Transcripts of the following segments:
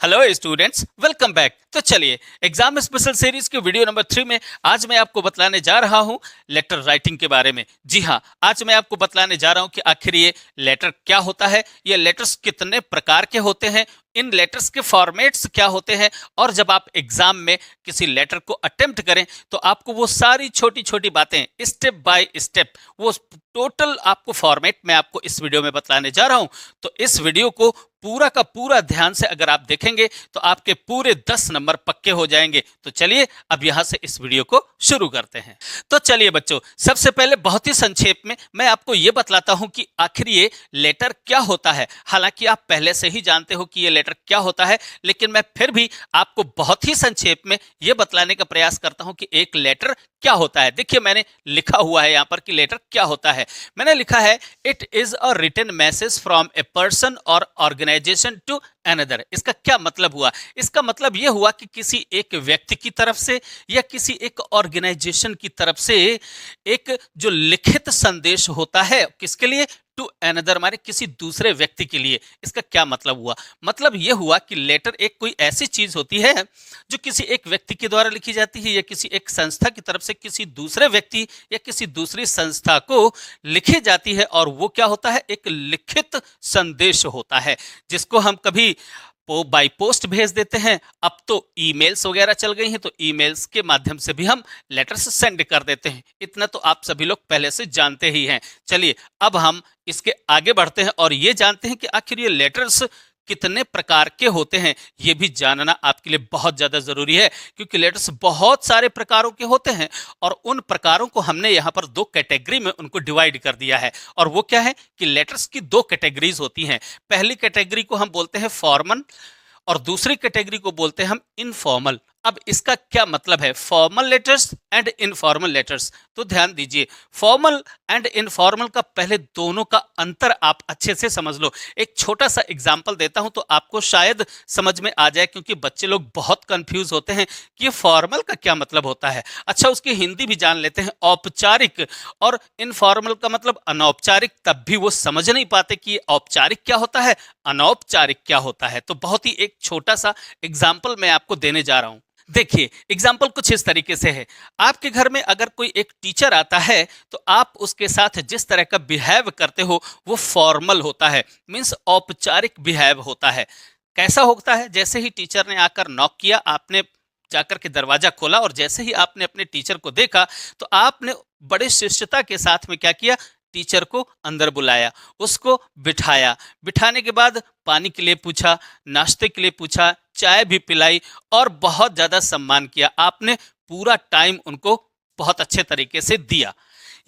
Hello students, welcome back. तो चलिए exam special series के वीडियो नंबर 3 में आज मैं आपको बतलाने जा रहा हूं लेटर राइटिंग के बारे में। जी हां, आज मैं आपको बतलाने जा रहा हूं कि आखिर ये लेटर क्या होता है, ये लेटर्स कितने प्रकार के होते हैं, इन लेटर्स के फॉर्मेट्स क्या होते हैं, और जब आप एग्जाम में किसी लेटर को अटेम्प्ट करें तो आपको वो सारी छोटी छोटी बातें स्टेप बाय स्टेप वो टोटल आपको फॉर्मेट में आपको इस वीडियो में बतलाने जा रहा हूं। तो इस वीडियो को पूरा का पूरा ध्यान से अगर आप देखेंगे तो आपके पूरे 10 नंबर पक्के हो जाएंगे। तो चलिए अब यहां से इस वीडियो को शुरू करते हैं। तो चलिए बच्चों, सबसे पहले बहुत ही संक्षेप में मैं आपको यह बतलाता हूं कि आखिर ये लेटर क्या होता है। हालांकि आप पहले से ही जानते हो कि ये लेटर क्या होता है, लेकिन मैं फिर भी आपको बहुत ही संक्षेप में यह बतलाने का प्रयास करता हूं कि एक लेटर क्या होता है। देखिए, मैंने लिखा हुआ है यहां पर कि लेटर क्या होता है। मैंने लिखा है it is a written message from a person और ऑर्गेनाइजेशन टू अनदर। इसका क्या मतलब हुआ? इसका मतलब यह हुआ कि किसी एक व्यक्ति की तरफ से या किसी एक ऑर्गेनाइजेशन की तरफ से एक जो लिखित संदेश होता है, किसके लिए? टू अनदर, माने किसी दूसरे व्यक्ति के लिए। इसका क्या मतलब हुआ? मतलब यह हुआ कि लेटर एक कोई ऐसी चीज होती है जो किसी एक व्यक्ति के द्वारा लिखी जाती है या किसी एक संस्था की तरफ से किसी दूसरे व्यक्ति या किसी दूसरी संस्था को लिखी जाती है, और वो क्या होता है? एक लिखित संदेश होता है जिसको हम कभी बाई पोस्ट भेज देते हैं। अब तो ईमेल्स वगैरह चल गई हैं, तो ईमेल्स के माध्यम से भी हम लेटर्स सेंड कर देते हैं। इतना तो आप सभी लोग पहले से जानते ही हैं। चलिए अब हम इसके आगे बढ़ते हैं और ये जानते हैं कि आखिर ये लेटर्स कितने प्रकार के होते हैं। ये भी जानना आपके लिए बहुत ज्यादा जरूरी है, क्योंकि लेटर्स बहुत सारे प्रकारों के होते हैं और उन प्रकारों को हमने यहाँ पर दो कैटेगरी में उनको डिवाइड कर दिया है। और वो क्या है कि लेटर्स की दो कैटेगरीज होती हैं। पहली कैटेगरी को हम बोलते हैं फॉर्मल और दूसरी कैटेगरी को बोलते हैं हम इनफॉर्मल। अब इसका क्या मतलब है? Formal letters and informal letters. तो ध्यान दीजिए, फॉर्मल एंड इनफॉर्मल का पहले दोनों का अंतर आप अच्छे से समझ लो। एक छोटा सा एग्जांपल देता हूं तो आपको शायद समझ में आ जाए, क्योंकि बच्चे लोग बहुत कंफ्यूज होते हैं कि ये फॉर्मल का क्या मतलब होता है। अच्छा, उसकी हिंदी भी जान लेते हैं, औपचारिक, और इनफॉर्मल का मतलब अनौपचारिक। तब भी वो समझ नहीं पाते कि ये औपचारिक क्या होता है, अनौपचारिक क्या होता है। तो बहुत ही एक छोटा सा एग्जाम्पल मैं आपको देने जा रहा हूं। देखिए, एग्जाम्पल कुछ इस तरीके से है। आपके घर में अगर कोई एक टीचर आता है तो आप उसके साथ जिस तरह का बिहेव करते हो वो फॉर्मल होता है, मीन्स औपचारिक बिहेव होता है। कैसा होता है? जैसे ही टीचर ने आकर नॉक किया, आपने जाकर के दरवाजा खोला और जैसे ही आपने अपने टीचर को देखा तो आपने बड़े शिष्टता के साथ में क्या किया? टीचर को अंदर बुलाया, उसको बिठाया, बिठाने के बाद पानी के लिए पूछा, नाश्ते के लिए पूछा, चाय भी पिलाई और बहुत ज्यादा सम्मान किया। आपने पूरा टाइम उनको बहुत अच्छे तरीके से दिया।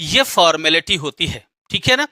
यह फॉर्मेलिटी होती है, ठीक है ना?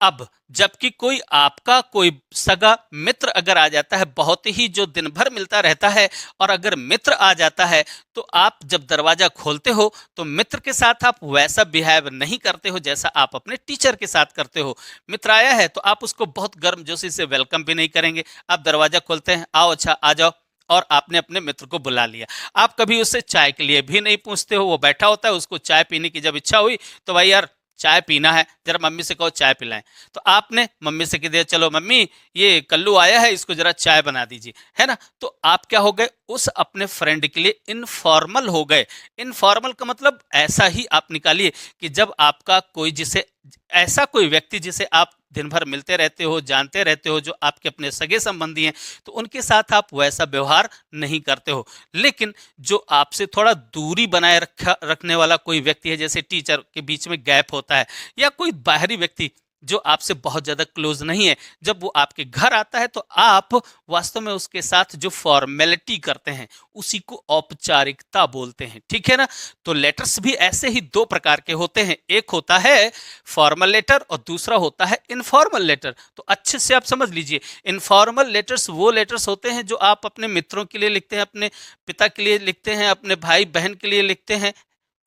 अब जबकि कोई आपका कोई सगा मित्र अगर आ जाता है, बहुत ही जो दिन भर मिलता रहता है, और अगर मित्र आ जाता है तो आप जब दरवाजा खोलते हो तो मित्र के साथ आप वैसा बिहेव नहीं करते हो जैसा आप अपने टीचर के साथ करते हो। मित्र आया है तो आप उसको बहुत गर्मजोशी से वेलकम भी नहीं करेंगे। आप दरवाजा खोलते हैं, आओ अच्छा आ जाओ, और आपने अपने मित्र को बुला लिया। आप कभी उससे चाय के लिए भी नहीं पूछते हो। वो बैठा होता है, उसको चाय पीने की जब इच्छा हुई तो भाई यार चाय पीना है, जरा मम्मी से कहो चाय पिलाएं। तो आपने मम्मी से कह दिया, चलो मम्मी ये कल्लू आया है, इसको जरा चाय बना दीजिए, है ना? तो आप क्या हो गए? उस अपने फ्रेंड के लिए इनफॉर्मल हो गए। इनफॉर्मल का मतलब ऐसा ही आप निकालिए कि जब आपका कोई जिसे ऐसा कोई व्यक्ति जिसे आप दिन भर मिलते रहते हो, जानते रहते हो, जो आपके अपने सगे संबंधी हैं, तो उनके साथ आप वैसा व्यवहार नहीं करते हो। लेकिन जो आपसे थोड़ा दूरी बनाए रखने वाला कोई व्यक्ति है, जैसे टीचर के बीच में गैप होता है, या कोई बाहरी व्यक्ति जो आपसे बहुत ज्यादा क्लोज नहीं है, जब वो आपके घर आता है तो आप वास्तव में उसके साथ जो फॉर्मेलिटी करते हैं उसी को औपचारिकता बोलते हैं, ठीक है ना? तो लेटर्स भी ऐसे ही दो प्रकार के होते हैं, एक होता है फॉर्मल लेटर और दूसरा होता है इनफॉर्मल लेटर। तो अच्छे से आप समझ लीजिए, इनफॉर्मल लेटर्स वो लेटर्स होते हैं जो आप अपने मित्रों के लिए लिखते हैं, अपने पिता के लिए लिखते हैं, अपने भाई बहन के लिए लिखते हैं।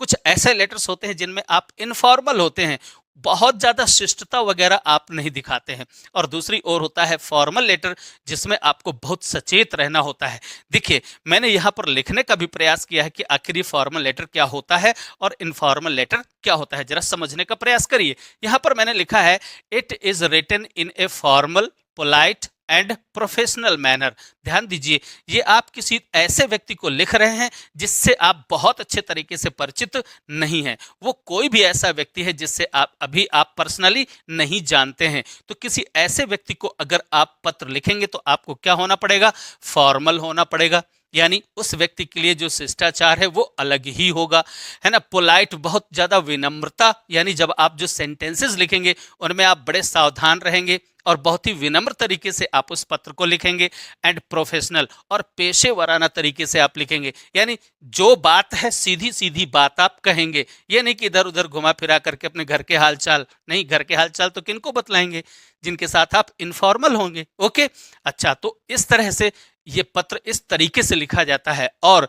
कुछ ऐसे लेटर्स होते हैं जिनमें आप इनफॉर्मल होते हैं, बहुत ज्यादा शिष्टता वगैरह आप नहीं दिखाते हैं। और दूसरी ओर होता है फॉर्मल लेटर, जिसमें आपको बहुत सचेत रहना होता है। देखिए, मैंने यहाँ पर लिखने का भी प्रयास किया है कि आखिर ये फॉर्मल लेटर क्या होता है और इनफॉर्मल लेटर क्या होता है, जरा समझने का प्रयास करिए। यहाँ पर मैंने लिखा है it is written in a formal, polite and professional manner. ध्यान दीजिए, ये आप किसी ऐसे व्यक्ति को लिख रहे हैं जिससे आप बहुत अच्छे तरीके से परिचित नहीं हैं। वो कोई भी ऐसा व्यक्ति है जिससे आप पर्सनली नहीं जानते हैं। तो किसी ऐसे व्यक्ति को अगर आप पत्र लिखेंगे तो आपको क्या होना पड़ेगा? फॉर्मल होना पड़ेगा, यानी उस व्यक्ति के लिए जो शिष्टाचार है वो अलग ही होगा, है ना। पोलाइट, बहुत ज्यादा विनम्रता, यानी जब आप जो सेंटेंसेस लिखेंगे उनमें आप बड़े सावधान रहेंगे और बहुत ही विनम्र तरीके से आप उस पत्र को लिखेंगे। एंड प्रोफेशनल, और पेशेवराना तरीके से आप लिखेंगे, यानी जो बात है सीधी सीधी बात आप कहेंगे। ये नहीं कि इधर उधर घुमा फिरा करके अपने घर के हालचाल, नहीं, घर के हालचाल तो किनको बतलाएंगे? जिनके साथ आप इनफॉर्मल होंगे। ओके, अच्छा, तो इस तरह से ये पत्र इस तरीके से लिखा जाता है। और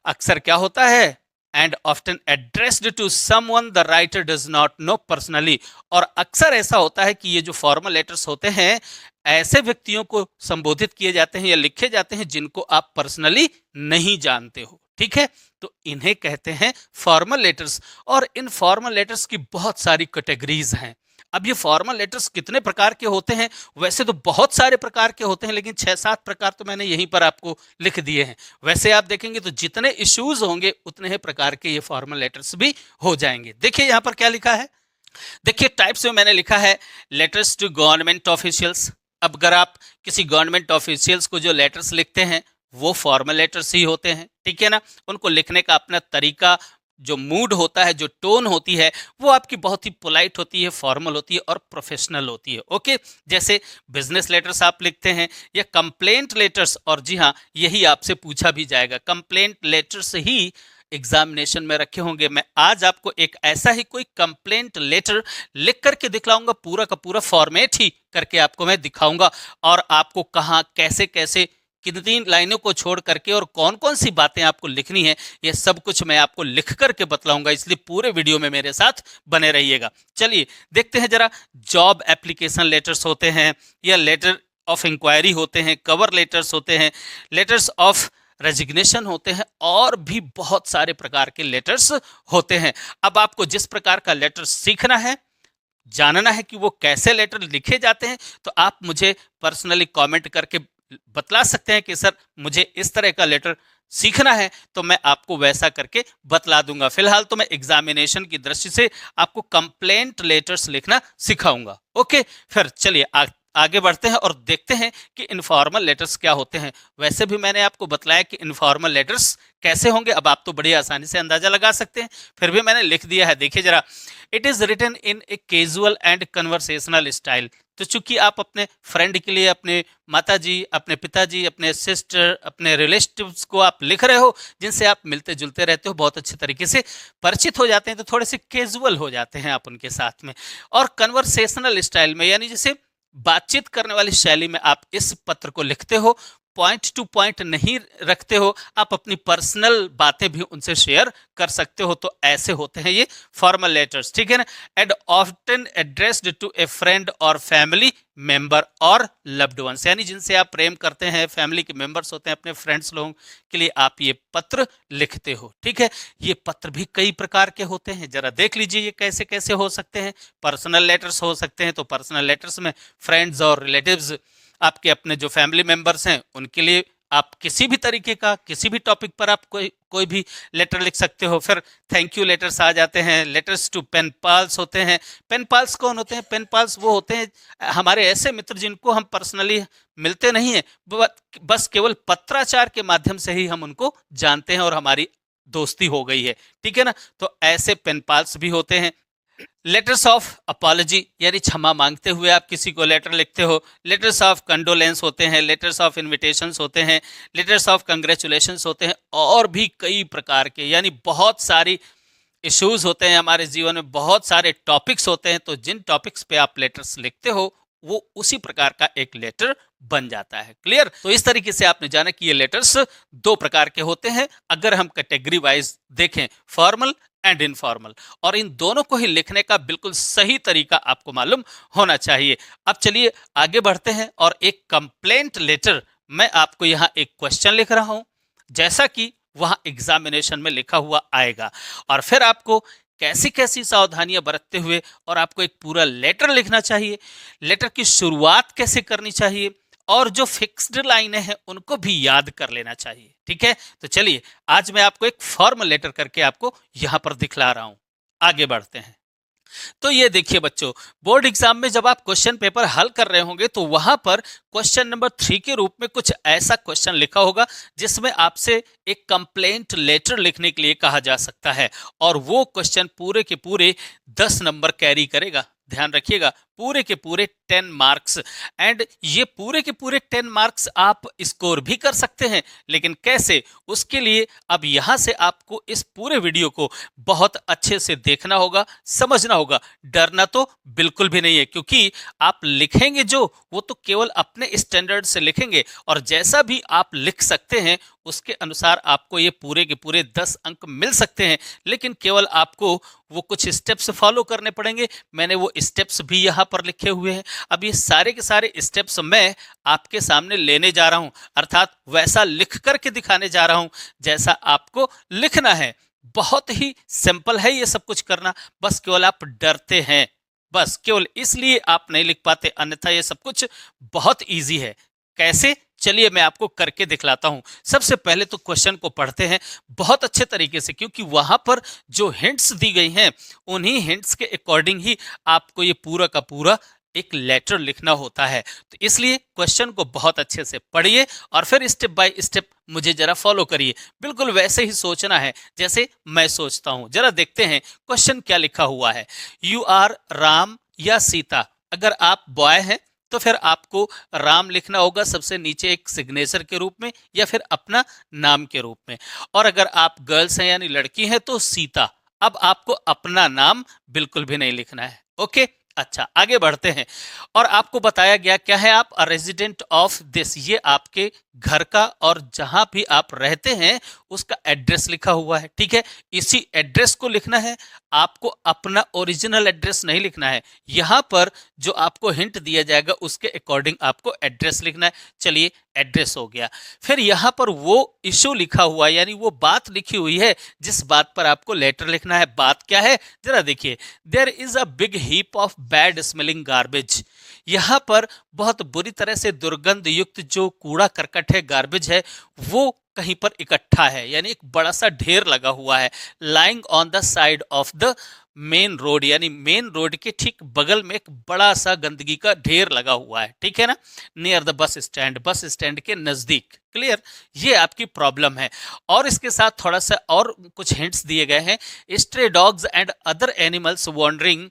अक्सर क्या होता है? And often addressed to someone the writer does not know personally. और अक्सर ऐसा होता है कि ये जो फॉर्मल लेटर्स होते हैं, ऐसे व्यक्तियों को संबोधित किए जाते हैं या लिखे जाते हैं जिनको आप पर्सनली नहीं जानते हो। ठीक है, तो इन्हें कहते हैं फॉर्मल लेटर्स। और इन फॉर्मल लेटर्स की बहुत सारी कैटेगरीज हैं। अब ये फॉर्मल लेटर्स कितने प्रकार के होते हैं? वैसे तो बहुत सारे प्रकार के होते हैं, लेकिन 6-7 प्रकार तो मैंने यहीं पर आपको लिख दिए हैं। वैसे आप देखेंगे तो जितने इश्यूज होंगे उतने ही प्रकार के ये फॉर्मल लेटर्स भी हो जाएंगे। देखिए यहाँ पर क्या लिखा है, देखिए टाइप्स में मैंने लिखा है लेटर्स टू गवर्नमेंट ऑफिशियल्स। अब अगर आप किसी गवर्नमेंट ऑफिशियल्स को जो लेटर्स लिखते हैं वो फॉर्मल लेटर्स ही होते हैं, ठीक है ना। उनको लिखने का अपना तरीका, जो मूड होता है, जो टोन होती है, वो आपकी बहुत ही पोलाइट होती है, फॉर्मल होती है और प्रोफेशनल होती है। ओके, जैसे बिजनेस लेटर्स आप लिखते हैं या कंप्लेंट लेटर्स, और जी हाँ, यही आपसे पूछा भी जाएगा, कंप्लेंट लेटर्स ही एग्जामिनेशन में रखे होंगे। मैं आज आपको एक ऐसा ही कोई कंप्लेंट लेटर लिख करके दिखलाऊंगा, पूरा का पूरा फॉर्मेट ही करके आपको मैं दिखाऊंगा, और आपको कहाँ कैसे कैसे किन 3 लाइनों को छोड़ करके और कौन कौन सी बातें आपको लिखनी है, ये सब कुछ मैं आपको लिख करके बतलाऊंगा। इसलिए पूरे वीडियो में मेरे साथ बने रहिएगा। चलिए देखते हैं जरा, जॉब एप्लीकेशन लेटर्स होते हैं या लेटर ऑफ इंक्वायरी होते हैं, कवर लेटर्स होते हैं, लेटर्स ऑफ रेजिग्नेशन होते हैं, और भी बहुत सारे प्रकार के लेटर्स होते हैं। अब आपको जिस प्रकार का लेटर सीखना है, जानना है कि वो कैसे लेटर लिखे जाते हैं, तो आप मुझे पर्सनली कमेंट करके बतला सकते हैं कि सर मुझे इस तरह का लेटर सीखना है, तो मैं आपको वैसा करके बतला दूंगा। फिलहाल तो मैं एग्जामिनेशन की दृष्टि से आपको कंप्लेंट लेटर्स लिखना सिखाऊंगा। ओके, फिर चलिए आगे बढ़ते हैं और देखते हैं कि इनफॉर्मल लेटर्स क्या होते हैं। वैसे भी मैंने आपको बतलाया कि इनफॉर्मल लेटर्स कैसे होंगे, अब आप तो बड़ी आसानी से अंदाजा लगा सकते हैं, फिर भी मैंने लिख दिया है। देखिए जरा, it is written in a casual and conversational style. तो चूंकि आप अपने फ्रेंड के लिए, अपने माताजी, अपने पिताजी, अपने सिस्टर, अपने रिलेटिव्स को आप लिख रहे हो, जिनसे आप मिलते जुलते रहते हो, बहुत अच्छे तरीके से परिचित हो जाते हैं, तो थोड़े से कैजुअल हो जाते हैं आप उनके साथ में। और कन्वर्सेशनल स्टाइल में, यानी जैसे बातचीत करने वाली शैली में आप इस पत्र को लिखते हो, पॉइंट टू पॉइंट नहीं रखते हो, आप अपनी पर्सनल बातें भी उनसे शेयर कर सकते हो। तो ऐसे होते हैं ये फॉर्मल लेटर्स, ठीक है ना। And often addressed to a friend और फैमिली मेंबर और लव्ड वंस, यानी जिनसे आप प्रेम करते हैं, फैमिली के मेंबर्स होते हैं, अपने फ्रेंड्स लोगों के लिए आप ये पत्र लिखते हो, ठीक है। ये पत्र भी कई प्रकार के होते हैं, जरा देख लीजिए ये कैसे कैसे हो सकते हैं। पर्सनल लेटर्स हो सकते हैं, तो पर्सनल लेटर्स में फ्रेंड्स और रिलेटिव्स, आपके अपने जो फैमिली मेंबर्स हैं, उनके लिए आप किसी भी तरीके का, किसी भी टॉपिक पर आप कोई भी लेटर लिख सकते हो। फिर थैंक यू लेटर्स आ जाते हैं। लेटर्स टू पेन पाल्स होते हैं। पेन पाल्स कौन होते हैं? पेन पाल्स वो होते हैं हमारे ऐसे मित्र जिनको हम पर्सनली मिलते नहीं हैं, बस केवल पत्राचार के माध्यम से ही हम उनको जानते हैं और हमारी दोस्ती हो गई है, ठीक है ना। तो ऐसे पेन पाल्स भी होते हैं। लेटर्स ऑफ अपॉलॉजी, यानी क्षमा मांगते हुए आप किसी को लेटर लिखते हो। लेटर्स ऑफ कंडोलेंस होते हैं, लेटर्स ऑफ इनविटेशंस होते हैं, लेटर्स ऑफ कंग्रेचुलेशंस होते हैं, और भी कई प्रकार के, यानी बहुत सारी इश्यूज होते हैं हमारे जीवन में, बहुत सारे टॉपिक्स होते हैं। तो जिन टॉपिक्स पे आप लेटर्स लिखते हो वो उसी प्रकार का एक लेटर बन जाता है। क्लियर? तो इस तरीके से आपने जाना कि ये लेटर्स 2 प्रकार के होते हैं, अगर हम कैटेगरी वाइज देखें, फॉर्मल एंड इनफॉर्मल, और इन दोनों को ही लिखने का बिल्कुल सही तरीका आपको मालूम होना चाहिए। अब चलिए आगे बढ़ते हैं, और एक कंप्लेंट लेटर, मैं आपको यहाँ एक क्वेश्चन लिख रहा हूं, जैसा कि वहां एग्जामिनेशन में लिखा हुआ आएगा, और फिर आपको कैसी कैसी सावधानियां बरतते हुए और आपको एक पूरा लेटर लिखना चाहिए, लेटर की शुरुआत कैसे करनी चाहिए, और जो फिक्स्ड लाइनें हैं उनको भी याद कर लेना चाहिए। ठीक है, तो चलिए आज मैं आपको एक फॉर्मल लेटर करके आपको यहां पर दिखला रहा हूं। आगे बढ़ते हैं। तो ये देखिए बच्चों, बोर्ड एग्जाम में जब आप क्वेश्चन पेपर हल कर रहे होंगे तो वहां पर क्वेश्चन नंबर 3 के रूप में कुछ ऐसा क्वेश्चन लिखा होगा जिसमें आपसे एक कंप्लेंट लेटर लिखने के लिए कहा जा सकता है, और वो क्वेश्चन पूरे के पूरे 10 नंबर कैरी करेगा। ध्यान रखिएगा, पूरे के पूरे 10 मार्क्स। एंड ये पूरे के पूरे 10 मार्क्स आप स्कोर भी कर सकते हैं, लेकिन कैसे, उसके लिए अब यहां से आपको इस पूरे वीडियो को बहुत अच्छे से देखना होगा, समझना होगा। डरना तो बिल्कुल भी नहीं है, क्योंकि आप लिखेंगे जो, वो तो केवल अपने स्टैंडर्ड से लिखेंगे, और जैसा भी आप लिख सकते हैं उसके अनुसार आपको ये पूरे के पूरे 10 अंक मिल सकते हैं। लेकिन केवल आपको वो कुछ स्टेप्स फॉलो करने पड़ेंगे। मैंने वो स्टेप्स भी यहाँ पर लिखे हुए हैं। अब ये सारे के सारे स्टेप्स मैं आपके सामने लेने जा रहा हूँ, अर्थात वैसा लिख करके दिखाने जा रहा हूँ जैसा आपको लिखना है। बहुत ही सिंपल है ये सब कुछ करना, बस केवल आप डरते हैं, बस केवल इसलिए आप नहीं लिख पाते, अन्यथा ये सब कुछ बहुत इजी है। कैसे, चलिए मैं आपको करके दिखलाता हूं। सबसे पहले तो क्वेश्चन को पढ़ते हैं बहुत अच्छे तरीके से, क्योंकि वहां पर जो हिंट्स दी गई हैं उन्हीं हिंट्स के अकॉर्डिंग ही आपको ये पूरा का पूरा एक लेटर लिखना होता है। तो इसलिए क्वेश्चन को बहुत अच्छे से पढ़िए और फिर स्टेप बाय स्टेप मुझे जरा फॉलो करिए। बिल्कुल वैसे ही सोचना है जैसे मैं सोचता हूं। जरा देखते हैं क्वेश्चन क्या लिखा हुआ है। यू आर राम या सीता। अगर आप बॉय हैं तो फिर आपको राम लिखना होगा सबसे नीचे एक सिग्नेचर के रूप में, या फिर अपना नाम के रूप में। और अगर आप गर्ल्स हैं यानी लड़की हैं तो सीता। अब आपको अपना नाम बिल्कुल भी नहीं लिखना है। ओके, अच्छा आगे बढ़ते हैं। और आपको बताया गया क्या है, आप रेजिडेंट ऑफ दिस, ये आपके घर का और जहां भी आप रहते हैं उसका एड्रेस लिखा हुआ है। ठीक है, इसी एड्रेस को लिखना है, आपको अपना ओरिजिनल एड्रेस नहीं लिखना है। यहां पर जो आपको हिंट दिया जाएगा उसके अकॉर्डिंग आपको एड्रेस लिखना है। चलिए एड्रेस हो गया। फिर यहां पर वो इशू लिखा हुआ है, यानी वो बात लिखी हुई है जिस बात पर आपको लेटर लिखना है। बात क्या है, जरा देखिए। There is a big heap of bad smelling garbage. यहां पर बहुत बुरी तरह से दुर्गंध युक्त जो कूड़ा करकट है, गार्बेज है, वो कहीं पर इकट्ठा है, यानी एक बड़ा सा ढेर लगा हुआ है। Lying on the side of the main road, यानी मेन रोड के ठीक बगल में एक बड़ा सा गंदगी का ढेर लगा हुआ है। ठीक है ना, near the bus stand, bus stand के नजदीक। क्लियर, ये आपकी प्रॉब्लम है। और इसके साथ थोड़ा सा और कुछ हिंट्स दिए गए हैं। Stray dogs and other animals wandering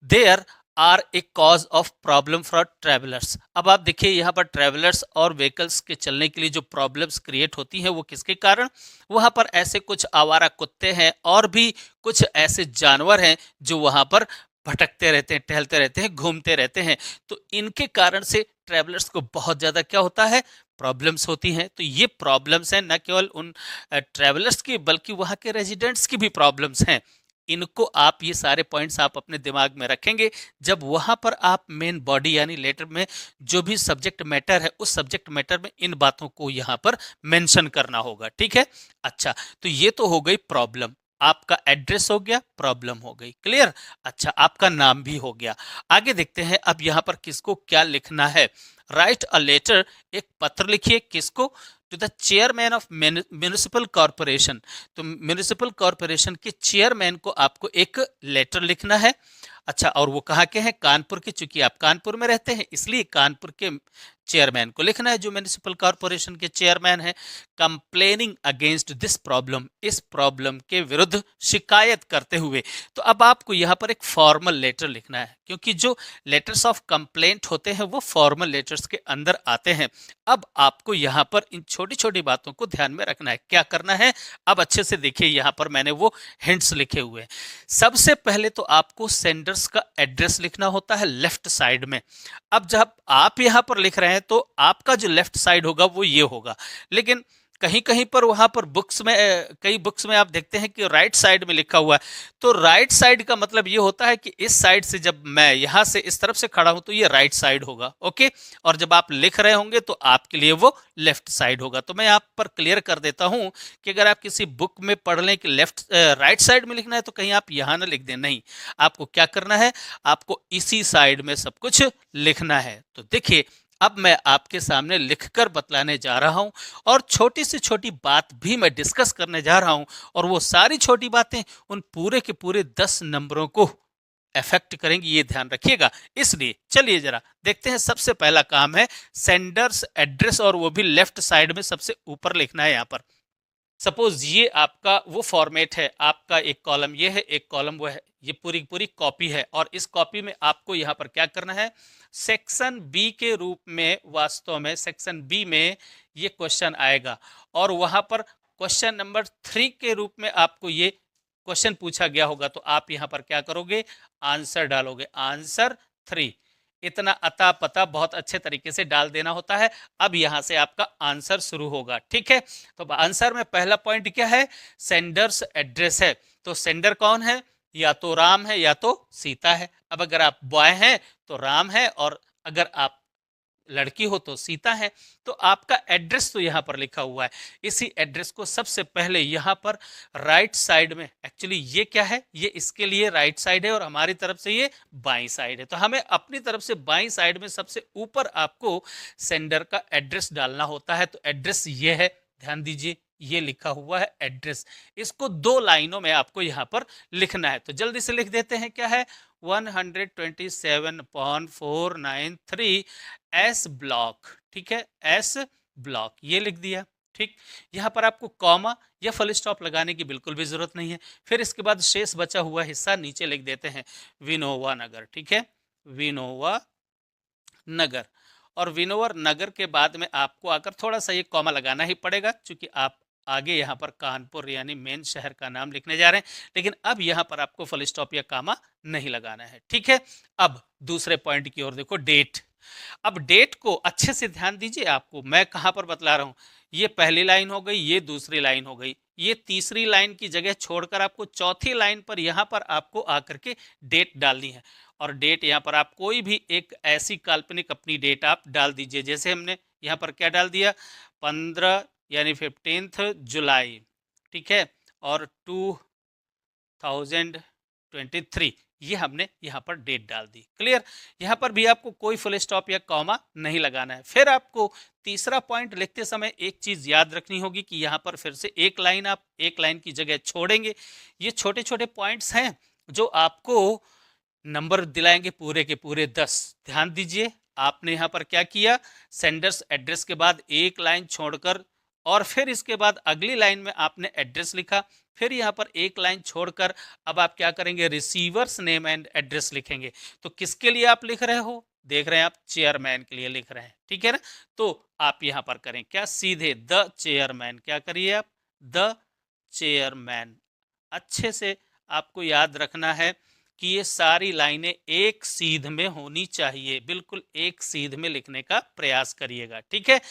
there are a cause of problem for travellers. अब आप देखिए यहाँ पर ट्रेवलर्स और व्हीकल्स के चलने के लिए जो प्रॉब्लम्स क्रिएट होती हैं वो किसके कारण, वहाँ पर ऐसे कुछ आवारा कुत्ते हैं और भी कुछ ऐसे जानवर हैं जो वहाँ पर भटकते रहते हैं, टहलते रहते हैं, घूमते रहते हैं। तो इनके कारण से ट्रेवलर्स को बहुत ज़्यादा क्या होता है, प्रॉब्लम्स होती हैं। तो ये प्रॉब्लम्स हैं न केवल उन ट्रेवलर्स की, बल्कि वहाँ के रेजिडेंट्स की भी प्रॉब्लम्स हैं। इनको आप, ये सारे पॉइंट्स आप अपने दिमाग में रखेंगे जब वहां पर आप मेन बॉडी यानी लेटर में जो भी सब्जेक्ट मैटर है उस सब्जेक्ट मैटर में इन बातों को यहां पर मेंशन करना होगा। ठीक है, अच्छा तो ये तो हो गई प्रॉब्लम, आपका एड्रेस हो गया, प्रॉब्लम हो गई। क्लियर, अच्छा आपका नाम भी हो गया। आगे देखते हैं अब यहां पर किसको क्या लिखना है। राइट अ लेटर, एक पत्र लिखिए, किसको, to the chairman of municipal corporation. तो म्यूनिसिपल कॉरपोरेशन के चेयरमैन को आपको एक लेटर लिखना है। अच्छा, और वो कहाँ के हैं, कानपुर के। चूंकि आप कानपुर में रहते हैं इसलिए कानपुर के चेयरमैन को लिखना है, जो म्यूनिसिपल कॉरपोरेशन के चेयरमैन है। कंप्लेनिंग अगेंस्ट दिस प्रॉब्लम, इस प्रॉब्लम के विरुद्ध शिकायत करते हुए। तो अब आपको यहाँ पर एक फॉर्मल लेटर लिखना है, क्योंकि जो लेटर्स ऑफ कंप्लेंट होते हैं वो फॉर्मल लेटर्स के अंदर आते हैं। अब आपको यहाँ पर इन छोटी छोटी बातों को ध्यान में रखना है। क्या करना है, अब अच्छे से देखिए, यहाँ पर मैंने वो हिंट्स लिखे हुए हैं। सबसे पहले तो आपको सेंडर्स का एड्रेस लिखना होता है लेफ्ट साइड में। अब जब आप यहाँ पर लिख रहे हैं तो आपका जो लेफ्ट साइड होगा वो ये होगा, लेकिन कहीं कहीं पर वहां पर बुक्स में, कई बुक्स में आप देखते हैं कि राइट साइड में लिखा हुआ है। तो राइट साइड का मतलब ये होता है कि इस साइड से जब मैं यहां से इस तरफ से खड़ा हूं तो ये राइट साइड होगा। ओके, और जब आप लिख रहे होंगे तो आपके लिए वो लेफ्ट साइड होगा। तो मैं यहाँ पर क्लियर कर देता हूं कि अगर आप किसी बुक में पढ़ लें कि लेफ्ट राइट साइड में लिखना है तो कहीं आप यहां ना लिख दें, नहीं, आपको क्या करना है, आपको इसी साइड में सब कुछ लिखना है। तो देखिए अब मैं आपके सामने लिखकर बतलाने जा रहा हूं और छोटी से छोटी बात भी मैं डिस्कस करने जा रहा हूं और वो सारी छोटी बातें उन पूरे के पूरे 10 नंबरों को अफेक्ट करेंगी, ये ध्यान रखिएगा। इसलिए चलिए जरा देखते हैं। सबसे पहला काम है सेंडर्स एड्रेस और वो भी लेफ्ट साइड में सबसे ऊपर लिखना है। यहाँ पर सपोज ये आपका वो फॉर्मेट है, आपका एक कॉलम ये है, एक कॉलम वो है, ये पूरी पूरी कॉपी है और इस कॉपी में आपको यहाँ पर क्या करना है, सेक्शन बी के रूप में, वास्तव में सेक्शन बी में ये क्वेश्चन आएगा और वहां पर क्वेश्चन नंबर 3 के रूप में आपको ये क्वेश्चन पूछा गया होगा, तो आप यहाँ पर क्या करोगे, आंसर डालोगे, आंसर 3। इतना अता पता बहुत अच्छे तरीके से डाल देना होता है। अब यहां से आपका आंसर शुरू होगा, ठीक है। तो आंसर में पहला पॉइंट क्या है, सेंडर्स एड्रेस है। तो सेंडर कौन है, या तो राम है या तो सीता है। अब अगर आप बॉय हैं तो राम है और अगर आप लड़की हो तो सीता है। तो आपका एड्रेस तो यहाँ पर लिखा हुआ है। इसी एड्रेस को सबसे पहले यहाँ पर राइट साइड में, एक्चुअली ये क्या है, ये इसके लिए राइट साइड है और हमारी तरफ से ये बाईं साइड है। तो हमें अपनी तरफ से बाईं साइड में सबसे ऊपर आपको सेंडर का एड्रेस डालना होता है। तो एड्रेस ये है, ध्यान दीजिए, ये लिखा हुआ है एड्रेस। इसको 2 लाइनों में आपको यहाँ पर लिखना है। तो जल्दी से लिख देते हैं, क्या है, 127.493 एस ब्लॉक, ठीक है, एस ब्लॉक, ये लिख दिया, ठीक। यहाँ पर आपको कॉमा या फुल स्टॉप लगाने की बिल्कुल भी जरूरत नहीं है। फिर इसके बाद शेष बचा हुआ हिस्सा नीचे लिख देते हैं, विनोवा नगर, ठीक है, विनोवा नगर। और विनोवर नगर के बाद में आपको आकर थोड़ा सा ये कॉमा लगाना ही पड़ेगा, क्योंकि आप आगे यहाँ पर कानपुर यानी मेन शहर का नाम लिखने जा रहे हैं। लेकिन अब यहाँ पर आपको फुल स्टॉप या कॉमा नहीं लगाना है, ठीक है। अब दूसरे पॉइंट की ओर देखो, डेट। अब डेट को अच्छे से ध्यान दीजिए, आपको मैं कहां पर बतला रहा हूं। ये पहली लाइन हो गई, ये दूसरी लाइन हो गई, ये तीसरी लाइन की जगह छोड़कर आपको चौथी लाइन पर यहां पर आपको आकर के डेट डालनी है। और डेट यहां पर आप कोई भी एक ऐसी काल्पनिक अपनी डेट आप डाल दीजिए। जैसे हमने यहां पर क्या डाल दिया, 15 यानी 15 जुलाई, ठीक है, और 2023, ये हमने यहाँ पर डेट डाल दी। क्लियर। यहाँ पर भी आपको कोई फुल स्टॉप या कॉमा नहीं लगाना है। फिर आपको तीसरा पॉइंट लिखते समय एक चीज याद रखनी होगी कि यहाँ पर फिर से एक लाइन आप एक लाइन की जगह छोड़ेंगे। ये छोटे छोटे पॉइंट्स हैं जो आपको नंबर दिलाएंगे पूरे के पूरे 10। ध्यान दीजिए, आपने यहाँ पर क्या किया, सेंडर्स एड्रेस के बाद एक लाइन छोड़कर और फिर इसके बाद अगली लाइन में आपने एड्रेस लिखा, फिर यहाँ पर एक लाइन छोड़कर अब आप क्या करेंगे, रिसीवर्स नेम एंड एड्रेस लिखेंगे। तो किसके लिए आप लिख रहे हो, देख रहे हैं आप, चेयरमैन के लिए लिख रहे हैं, ठीक है ना। तो आप यहाँ पर करें क्या, सीधे द चेयरमैन, क्या करिए आप, द चेयरमैन। अच्छे से आपको याद रखना है कि ये सारी लाइनें एक सीध में होनी चाहिए, बिल्कुल एक सीध में लिखने का प्रयास करिएगा, ठीक है।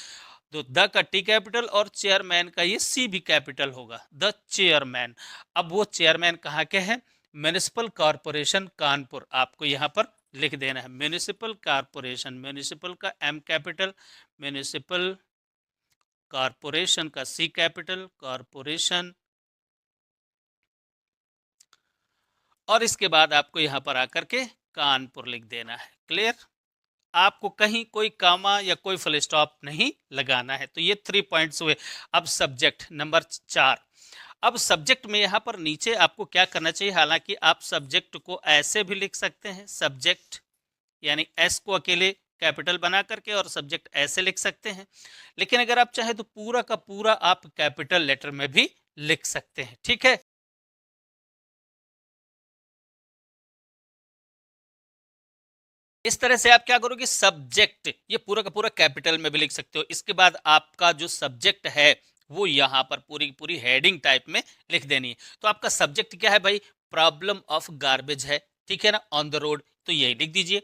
तो द का टी कैपिटल और चेयरमैन का ये सी भी कैपिटल होगा, द चेयरमैन। अब वो चेयरमैन कहाँ के हैं, म्युनिसिपल कॉरपोरेशन कानपुर, आपको यहाँ पर लिख देना है म्युनिसिपल कॉरपोरेशन, म्युनिसिपल का एम कैपिटल, म्युनिसिपल कॉरपोरेशन का सी कैपिटल, कॉरपोरेशन। और इसके बाद आपको यहाँ पर आकर के कानपुर लिख देना है। क्लियर। आपको कहीं कोई कामा या कोई फुल स्टॉप नहीं लगाना है। तो ये 3 पॉइंट्स हुए। अब सब्जेक्ट नंबर 4। अब सब्जेक्ट में यहाँ पर नीचे आपको क्या करना चाहिए, हालांकि आप सब्जेक्ट को ऐसे भी लिख सकते हैं, सब्जेक्ट यानी एस को अकेले कैपिटल बना करके और सब्जेक्ट ऐसे लिख सकते हैं। लेकिन अगर आप चाहे तो पूरा का पूरा आप कैपिटल लेटर में भी लिख सकते हैं, ठीक है। इस तरह से आप क्या करोगे, सब्जेक्ट ये पूरा का पूरा कैपिटल में भी लिख सकते हो। इसके बाद आपका जो सब्जेक्ट है वो यहाँ पर पूरी पूरी हेडिंग टाइप में लिख देनी है। तो आपका सब्जेक्ट क्या है भाई, प्रॉब्लम ऑफ गार्बेज है, ठीक है ना, ऑन द रोड, तो यही लिख दीजिए।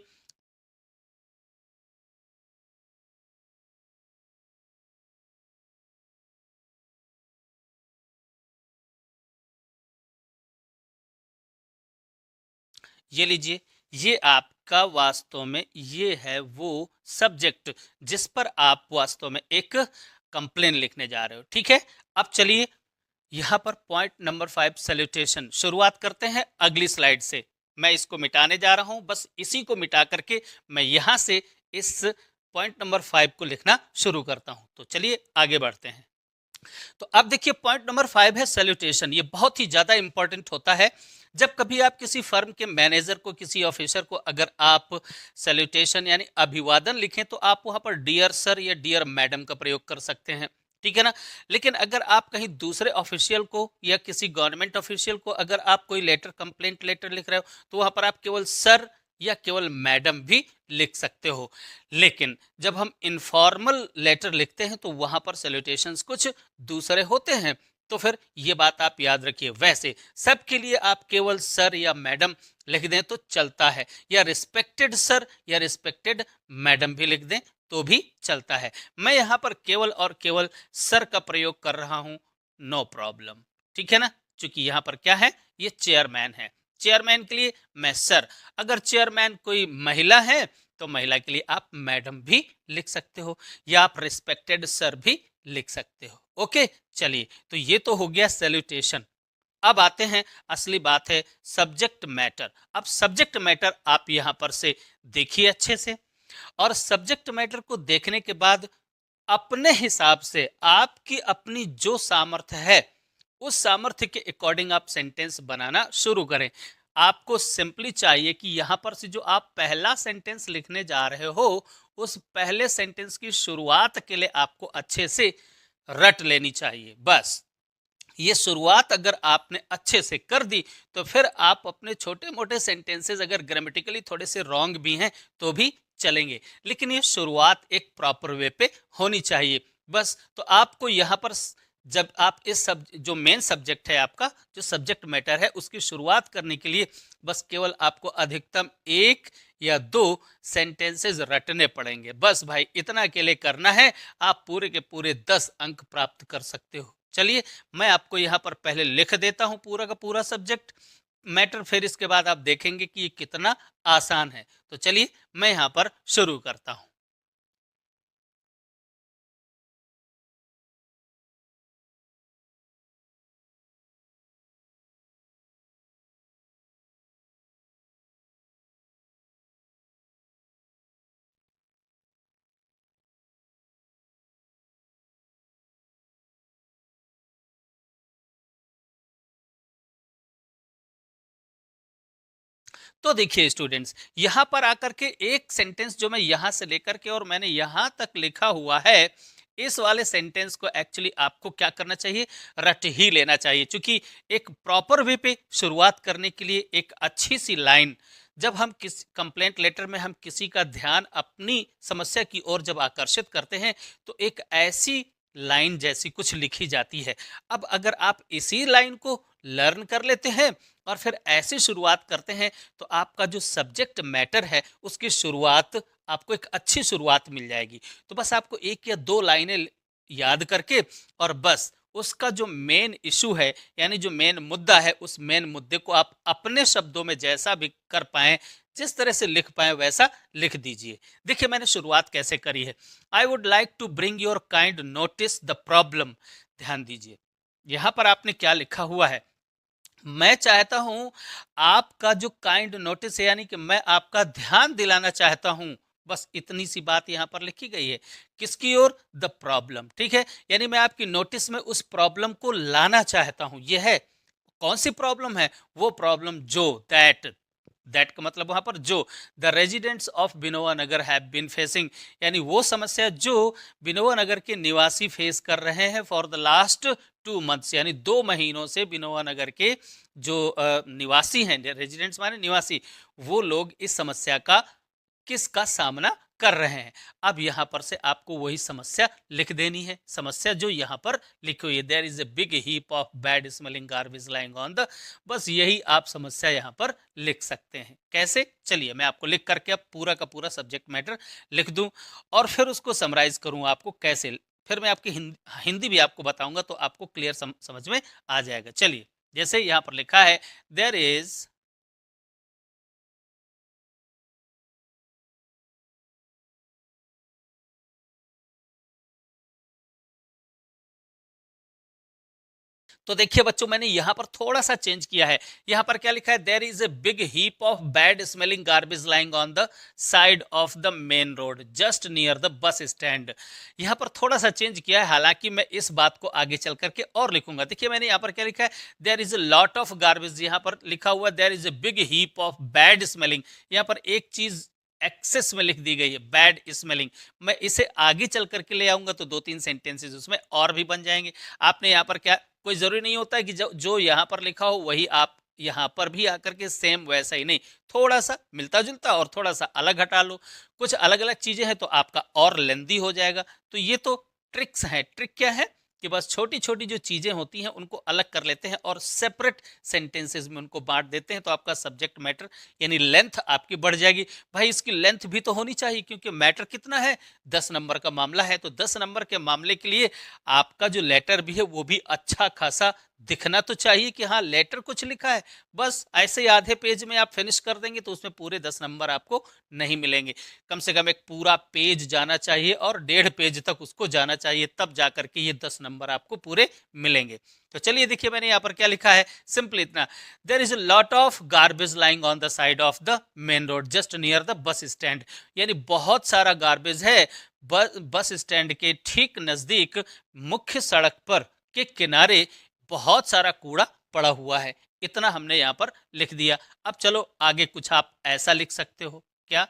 ये लीजिए, ये आपका वास्तव में ये है वो सब्जेक्ट जिस पर आप वास्तव में एक कंप्लेन लिखने जा रहे हो, ठीक है। अब चलिए यहाँ पर पॉइंट नंबर 5 सैल्यूटेशन, शुरुआत करते हैं अगली स्लाइड से। मैं इसको मिटाने जा रहा हूं, बस इसी को मिटा करके मैं यहां से इस पॉइंट नंबर 5 को लिखना शुरू करता हूं। तो चलिए आगे बढ़ते हैं। तो अब देखिए पॉइंट नंबर 5 है सैल्यूटेशन। ये बहुत ही ज्यादा इंपॉर्टेंट होता है। जब कभी आप किसी फर्म के मैनेजर को, किसी ऑफिसर को अगर आप सैल्यूटेशन यानी अभिवादन लिखें तो आप वहां पर डियर सर या डियर मैडम का प्रयोग कर सकते हैं, ठीक है ना। लेकिन अगर आप कहीं दूसरे ऑफिशियल को या किसी गवर्नमेंट ऑफिशियल को अगर आप कोई लेटर, कंप्लेंट लेटर लिख रहे हो, तो वहां पर आप केवल सर या केवल मैडम भी लिख सकते हो। लेकिन जब हम इनफॉर्मल लेटर लिखते हैं तो वहां पर सैल्यूटेशंस कुछ दूसरे होते हैं। तो फिर ये बात आप याद रखिए। वैसे सबके लिए आप केवल सर या मैडम लिख दें तो चलता है, या रिस्पेक्टेड सर या रिस्पेक्टेड मैडम भी लिख दें तो भी चलता है। मैं यहां पर केवल और केवल सर का प्रयोग कर रहा हूं, नो प्रॉब्लम, ठीक है ना। क्योंकि यहां पर क्या है, ये चेयरमैन है, चेयरमैन के लिए मैं सर। अगर चेयरमैन कोई महिला है तो महिला के लिए आप मैडम भी लिख सकते हो, या आप रिस्पेक्टेड सर भी लिख सकते हो। ओके, चलिए, तो ये तो हो गया सैल्यूटेशन। अब आते हैं, असली बात है सब्जेक्ट मैटर। अब सब्जेक्ट मैटर आप यहां पर से देखिए अच्छे से, और सब्जेक्ट मैटर को देखने के बाद अपने हिसाब से आपकी अपनी जो सामर्थ्य है उस सामर्थ्य के अकॉर्डिंग आप सेंटेंस बनाना शुरू करें। आपको सिंपली चाहिए कि यहां पर से जो आप पहला सेंटेंस लिखने जा रहे हो, उस पहले सेंटेंस की शुरुआत के लिए आपको अच्छे से रट लेनी चाहिए। बस ये शुरुआत अगर आपने अच्छे से कर दी तो फिर आप अपने छोटे मोटे सेंटेंसेस अगर ग्रामेटिकली थोड़े से रॉन्ग भी हैं तो भी चलेंगे, लेकिन ये शुरुआत एक प्रॉपर वे पे होनी चाहिए। बस तो आपको यहाँ पर जब आप इस सब जो मेन सब्जेक्ट है, आपका जो सब्जेक्ट मैटर है, उसकी शुरुआत करने के लिए बस केवल आपको अधिकतम 1 या 2 सेंटेंसेस रटने पड़ेंगे। बस भाई इतना के लिए करना है, आप पूरे के पूरे 10 अंक प्राप्त कर सकते हो। चलिए, मैं आपको यहाँ पर पहले लिख देता हूँ पूरा का पूरा सब्जेक्ट मैटर, फिर इसके बाद आप देखेंगे कि ये कितना आसान है। तो चलिए मैं यहाँ पर शुरू करता हूँ। तो देखिए स्टूडेंट्स, यहाँ पर आकर के एक सेंटेंस जो मैं यहाँ से लेकर के और मैंने यहाँ तक लिखा हुआ है, इस वाले सेंटेंस को एक्चुअली आपको क्या करना चाहिए, रट ही लेना चाहिए। क्योंकि एक प्रॉपर वे पे शुरुआत करने के लिए एक अच्छी सी लाइन, जब हम किस कंप्लेंट लेटर में हम किसी का ध्यान अपनी समस्या की ओर जब आकर्षित करते हैं तो एक ऐसी लाइन जैसी कुछ लिखी जाती है। अब अगर आप इसी लाइन को लर्न कर लेते हैं और फिर ऐसी शुरुआत करते हैं तो आपका जो सब्जेक्ट मैटर है उसकी शुरुआत, आपको एक अच्छी शुरुआत मिल जाएगी। तो बस आपको 1 या 2 लाइनें याद करके और बस उसका जो मेन इशू है, यानी जो मेन मुद्दा है, उस मेन मुद्दे को आप अपने शब्दों में जैसा भी कर पाए, जिस तरह से लिख पाए वैसा लिख दीजिए। देखिए मैंने शुरुआत कैसे करी है, I would like to bring your kind notice the problem. ध्यान दीजिए यहां पर आपने क्या लिखा हुआ है, मैं चाहता हूं आपका जो काइंड नोटिस है, यानी कि मैं आपका ध्यान दिलाना चाहता हूं। बस इतनी सी बात यहां पर लिखी गई है, किसकी ओर, द प्रॉब्लम, ठीक है। यानी मैं आपकी नोटिस में उस प्रॉब्लम को लाना चाहता हूं। यह है, कौन सी प्रॉब्लम है, वो प्रॉब्लम जो, दैट का मतलब वहां पर जो, the residents of Binova Nagar have been facing, यानी वो समस्या जो बिनोवा नगर के निवासी फेस कर रहे हैं फॉर द लास्ट 2 मंथ्स, यानी 2 महीनों से बिनोवा नगर के जो निवासी हैं, रेजिडेंट्स माने निवासी, वो लोग इस समस्या का, किसका सामना कर रहे हैं। अब यहां पर से आपको वही समस्या लिख देनी है। समस्या जो यहां पर लिखी हुई है, there is a big heap of bad smelling garbage lying on the, बस यही आप समस्या यहां पर लिख सकते हैं। कैसे, चलिए मैं आपको लिख करके अब पूरा का पूरा सब्जेक्ट मैटर लिख दूं और फिर उसको समराइज करूं आपको कैसे, फिर मैं आपकी हिंदी भी आपको बताऊंगा तो आपको क्लियर समझ में आ जाएगा। चलिए, जैसे यहां पर लिखा है, देयर इज, तो देखिए बच्चों, मैंने यहाँ पर थोड़ा सा चेंज किया है। यहाँ पर क्या लिखा है, there is a big heap of bad smelling garbage lying on the side of the main road just near the bus stand. यहाँ पर थोड़ा सा चेंज किया है, हालांकि मैं इस बात को आगे चल करके और लिखूंगा। देखिए मैंने यहाँ पर क्या लिखा है, there is a lot of garbage. यहाँ पर लिखा हुआ there is a big heap of bad smelling. यहाँ पर एक चीज एक्सेस में लिख दी गई है, बैड स्मेलिंग। मैं इसे आगे चल करके ले आऊंगा तो 2-3 सेंटेंसेस उसमें और भी बन जाएंगे। आपने यहाँ पर क्या, कोई जरूरी नहीं होता है कि जो यहाँ पर लिखा हो वही आप यहाँ पर भी आकर के सेम वैसा ही नहीं, थोड़ा सा मिलता जुलता और थोड़ा सा अलग हटा लो। कुछ अलग अलग चीजें हैं तो आपका और लेंदी हो जाएगा। तो ये तो ट्रिक्स हैं। ट्रिक क्या है कि बस छोटी छोटी जो चीजें होती हैं उनको अलग कर लेते हैं और सेपरेट सेंटेंसेस में उनको बांट देते हैं, तो आपका सब्जेक्ट मैटर यानी लेंथ आपकी बढ़ जाएगी। भाई इसकी लेंथ भी तो होनी चाहिए, क्योंकि मैटर कितना है, 10 नंबर का मामला है। तो 10 नंबर के मामले के लिए आपका जो लेटर भी है वो भी अच्छा खासा दिखना तो चाहिए कि हाँ लेटर कुछ लिखा है। बस ऐसे ही आधे पेज में आप फिनिश कर देंगे तो उसमें पूरे 10 नंबर आपको नहीं मिलेंगे। कम से कम एक पूरा पेज जाना चाहिए और 1.5 पेज तक उसको जाना चाहिए, तब जाकर के ये 10 नंबर आपको पूरे मिलेंगे। तो चलिए देखिए मैंने यहाँ पर क्या लिखा है, सिंपल इतना, there is a lot of garbage lying on the side of the main road just near the bus stand. यानी बहुत सारा गार्बेज है बस स्टैंड के ठीक नजदीक, मुख्य सड़क पर के किनारे बहुत सारा कूड़ा पड़ा हुआ है। इतना हमने यहाँ पर लिख दिया। अब चलो आगे कुछ आप ऐसा लिख सकते हो क्या।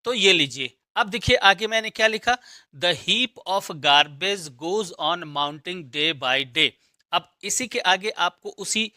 तो ये लीजिए, अब देखिए आगे मैंने क्या लिखा, the heap of garbage goes on mounting day by day. अब इसी के आगे आपको उसी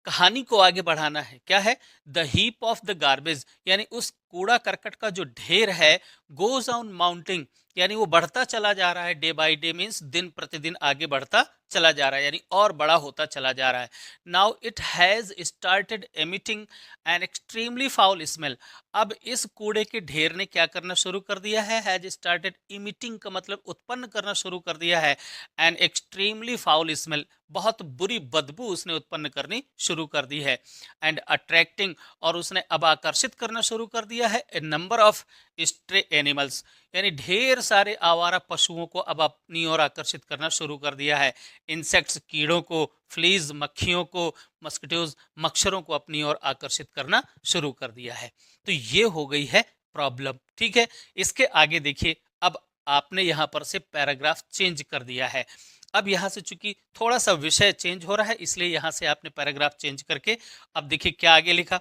कहानी को आगे बढ़ाना है। क्या है, the heap of the garbage यानी उस कूड़ा करकट का जो ढेर है, गोज ऑन माउंटिंग यानी वो बढ़ता चला जा रहा है, डे बाय डे मीन्स दिन प्रतिदिन आगे बढ़ता चला जा रहा है, यानी और बड़ा होता चला जा रहा है। Now it has started emitting an extremely foul smell. अब इस कूड़े के ढेर ने क्या करना शुरू कर दिया है, हैज स्टार्टेड इमिटिंग का मतलब उत्पन्न करना शुरू कर दिया है, एन एक्सट्रीमली फाउल स्मेल बहुत बुरी बदबू उसने उत्पन्न करनी शुरू कर दी है, एंड अट्रैक्टिंग और उसने अब आकर्षित करना शुरू कर दिया है, ए नंबर ऑफ स्ट्रे एनिमल्स यानी ढेर सारे आवारा पशुओं को अब अपनी ओर आकर्षित करना शुरू कर दिया है, इंसेक्ट्स कीड़ों को, फ्लीज मक्खियों को, मस्किटोज मच्छरों को अपनी ओर आकर्षित करना शुरू कर दिया है। तो ये हो गई है प्रॉब्लम। ठीक है, इसके आगे देखिए, अब आपने यहां पर से पैराग्राफ चेंज कर दिया है। अब यहां से चूंकि थोड़ा सा विषय चेंज हो रहा है, इसलिए यहां से आपने पैराग्राफ चेंज करके अब देखिए क्या आगे लिखा,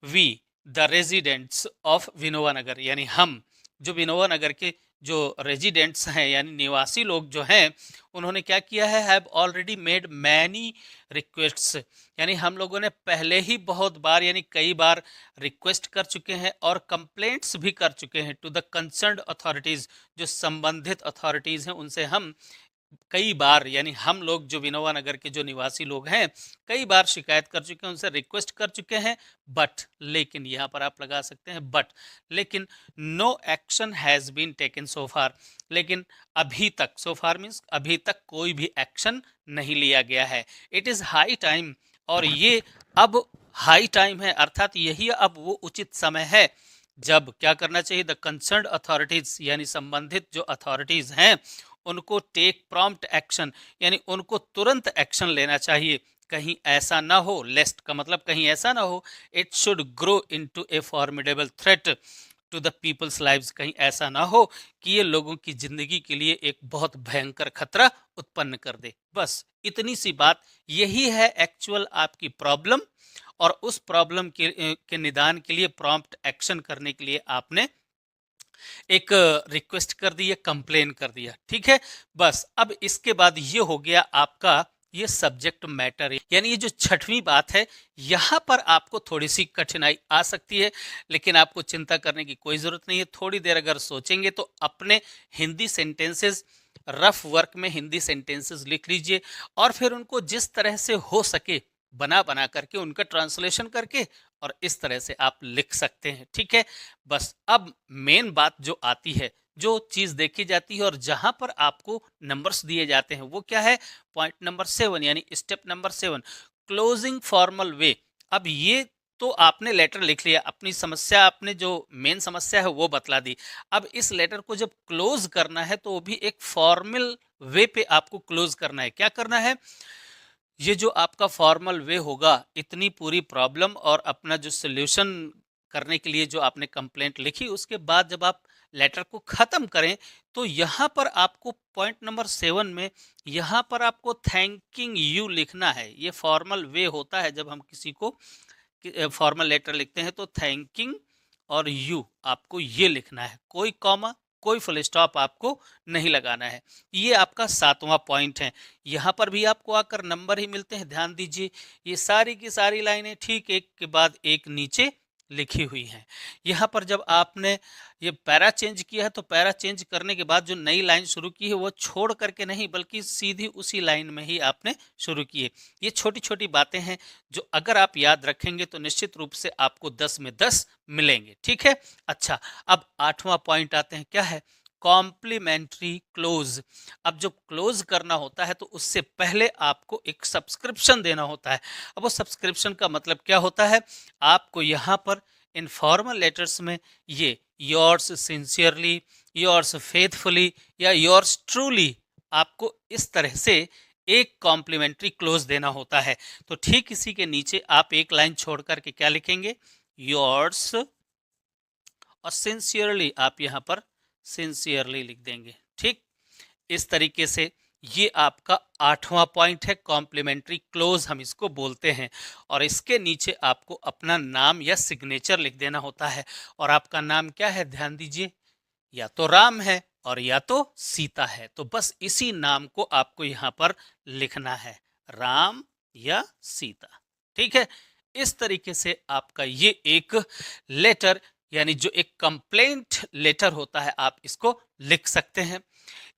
we the residents of Vinoba नगर यानी हम जो विनोवा नगर के जो रेजिडेंट्स हैं यानी निवासी लोग जो हैं, उन्होंने क्या किया है, have already made many requests यानी हम लोगों ने पहले ही बहुत बार यानी कई बार रिक्वेस्ट कर चुके हैं और कंप्लेंट्स भी कर चुके हैं टू द कंसर्न्ड अथॉरिटीज, जो संबंधित अथॉरिटीज हैं उनसे हम कई बार यानी हम लोग जो विनोवा नगर के जो निवासी लोग हैं कई बार शिकायत कर चुके हैं, उनसे रिक्वेस्ट कर चुके हैं, बट लेकिन यहाँ पर आप लगा सकते हैं बट, लेकिन no action has been taken so far, लेकिन अभी तक, सो फार मीन्स अभी तक कोई भी एक्शन नहीं लिया गया है। इट इज हाई टाइम और ये अब हाई टाइम है, अर्थात यही अब वो उचित समय है जब क्या करना चाहिए, द कंसर्न्ड अथॉरिटीज यानी संबंधित जो अथॉरिटीज हैं उनको टेक प्रॉम्प्ट एक्शन यानी उनको तुरंत एक्शन लेना चाहिए, कहीं ऐसा ना हो, लेस्ट का मतलब कहीं ऐसा ना हो, it should grow into a formidable threat to the people's lives, कहीं ऐसा ना हो कि ये लोगों की जिंदगी के लिए एक बहुत भयंकर खतरा उत्पन्न कर दे। बस इतनी सी बात, यही है एक्चुअल आपकी प्रॉब्लम। और उस प्रॉब्लम के निदान के लिए, प्रॉम्प्ट एक्शन करने के लिए आपने एक रिक्वेस्ट कर दी है, कंप्लेन कर दिया, ठीक है। बस अब इसके बाद ये हो गया आपका ये सब्जेक्ट मैटर, यानी ये जो छठवीं बात है, यहां पर आपको थोड़ी सी कठिनाई आ सकती है, लेकिन आपको चिंता करने की कोई जरूरत नहीं है। थोड़ी देर अगर सोचेंगे तो अपने हिंदी सेंटेंसेस, रफ वर्क में हिंदी सेंटेंसेस लिख लीजिए और फिर उनको जिस तरह से हो सके बना बना करके उनका ट्रांसलेशन करके और इस तरह से आप लिख सकते हैं, ठीक है। बस अब मेन बात जो आती है, जो चीज देखी जाती है और जहां पर आपको नंबर्स दिए जाते हैं, वो क्या है? पॉइंट नंबर 7, यानी step number 7, closing formal way. अब ये तो आपने लेटर लिख लिया, अपनी समस्या, आपने जो मेन समस्या है वो बतला दी। अब इस लेटर को जब क्लोज करना है तो वो भी एक फॉर्मल वे पे आपको क्लोज करना है। क्या करना है? ये जो आपका फॉर्मल वे होगा, इतनी पूरी प्रॉब्लम और अपना जो सोल्यूशन करने के लिए जो आपने कंप्लेंट लिखी, उसके बाद जब आप लेटर को खत्म करें तो यहाँ पर आपको पॉइंट नंबर 7 में यहाँ पर आपको थैंकिंग यू लिखना है। ये फॉर्मल वे होता है, जब हम किसी को फॉर्मल लेटर लिखते हैं तो थैंकिंग और यू आपको ये लिखना है, कोई कॉमा, कोई फुल स्टॉप आपको नहीं लगाना है। ये आपका 7वां पॉइंट है। यहाँ पर भी आपको आकर नंबर ही मिलते हैं, ध्यान दीजिए। ये सारी की सारी लाइनें ठीक एक के बाद एक नीचे लिखी हुई हैं। यहाँ पर जब आपने ये पैरा चेंज किया है तो पैरा चेंज करने के बाद जो नई लाइन शुरू की है वो छोड़ करके नहीं, बल्कि सीधी उसी लाइन में ही आपने शुरू की है। ये छोटी छोटी बातें हैं जो अगर आप याद रखेंगे तो निश्चित रूप से आपको 10 में 10 मिलेंगे, ठीक है। अच्छा, अब 8वां पॉइंट आते हैं, क्या है? Complimentary close. अब जब क्लोज करना होता है तो उससे पहले आपको एक सब्सक्रिप्शन देना होता है। अब वो सब्सक्रिप्शन का मतलब क्या होता है? आपको यहाँ पर इनफॉर्मल लेटर्स में ये योर्स सिंसियरली, योर्स फेथफुली या योर्स ट्रूली, आपको इस तरह से एक कॉम्प्लीमेंट्री क्लोज देना होता है। तो ठीक इसी के नीचे आप एक लाइन छोड़ करके क्या लिखेंगे? योर्स, और सिंसियरली आप यहां पर सिंसियरली लिख देंगे, ठीक। इस तरीके से ये आपका 8वां पॉइंट है, कॉम्प्लीमेंट्री क्लोज हम इसको बोलते हैं। और इसके नीचे आपको अपना नाम या सिग्नेचर लिख देना होता है। और आपका नाम क्या है? ध्यान दीजिए, या तो राम है और या तो सीता है। तो बस इसी नाम को आपको यहां पर लिखना है, राम या सीता, ठीक है। इस तरीके से आपका ये एक लेटर, यानी जो एक कंप्लेंट लेटर होता है, आप इसको लिख सकते हैं।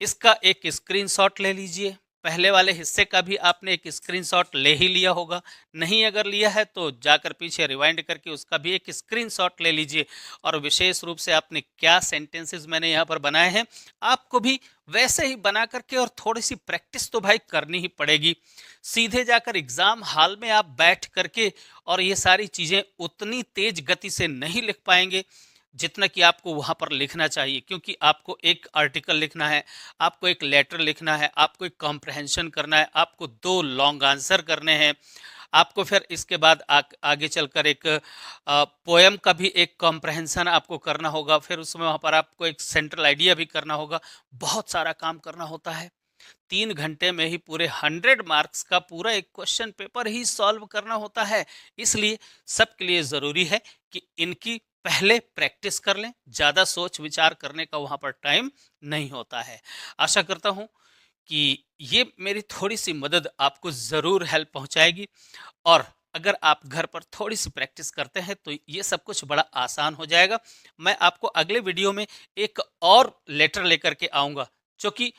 इसका एक स्क्रीनशॉट ले लीजिए। पहले वाले हिस्से का भी आपने एक स्क्रीनशॉट ले ही लिया होगा, नहीं अगर लिया है तो जाकर पीछे रिवाइंड करके उसका भी एक स्क्रीनशॉट ले लीजिए। और विशेष रूप से आपने क्या सेंटेंसेस मैंने यहाँ पर बनाए हैं, आपको भी वैसे ही बना करके, और थोड़ी सी प्रैक्टिस तो भाई करनी ही पड़ेगी। सीधे जाकर एग्जाम हॉल में आप बैठ करके और ये सारी चीजें उतनी तेज गति से नहीं लिख पाएंगे जितना कि आपको वहां पर लिखना चाहिए, क्योंकि आपको एक आर्टिकल लिखना है, आपको एक लेटर लिखना है, आपको एक कॉम्प्रहेंशन करना है, आपको 2 लॉन्ग आंसर करने हैं, आपको फिर इसके बाद आगे चलकर एक पोएम का भी एक कॉम्प्रहेंशन आपको करना होगा, फिर उसमें वहां पर आपको एक सेंट्रल आइडिया भी करना होगा। बहुत सारा काम करना होता है। 3 घंटे में ही पूरे 100 मार्क्स का पूरा एक क्वेश्चन पेपर ही सॉल्व करना होता है। इसलिए सबके लिए ज़रूरी है कि इनकी पहले प्रैक्टिस कर लें। ज़्यादा सोच विचार करने का वहाँ पर टाइम नहीं होता है। आशा करता हूँ कि ये मेरी थोड़ी सी मदद आपको ज़रूर हेल्प पहुँचाएगी। और अगर आप घर पर थोड़ी सी प्रैक्टिस करते हैं तो ये सब कुछ बड़ा आसान हो जाएगा। मैं आपको अगले वीडियो में एक और लेटर लेकर के आऊँगा, जो कि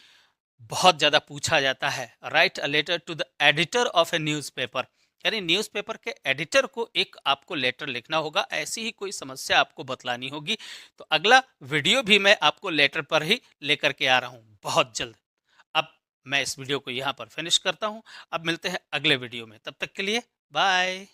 बहुत ज़्यादा पूछा जाता है। Write a letter to the editor of a newspaper, यानी न्यूज़पेपर के एडिटर को एक आपको लेटर लिखना होगा। ऐसी ही कोई समस्या आपको बतलानी होगी। तो अगला वीडियो भी मैं आपको लेटर पर ही लेकर के आ रहा हूँ बहुत जल्द। अब मैं इस वीडियो को यहाँ पर फिनिश करता हूँ। अब मिलते हैं अगले वीडियो में, तब तक के लिए बाय।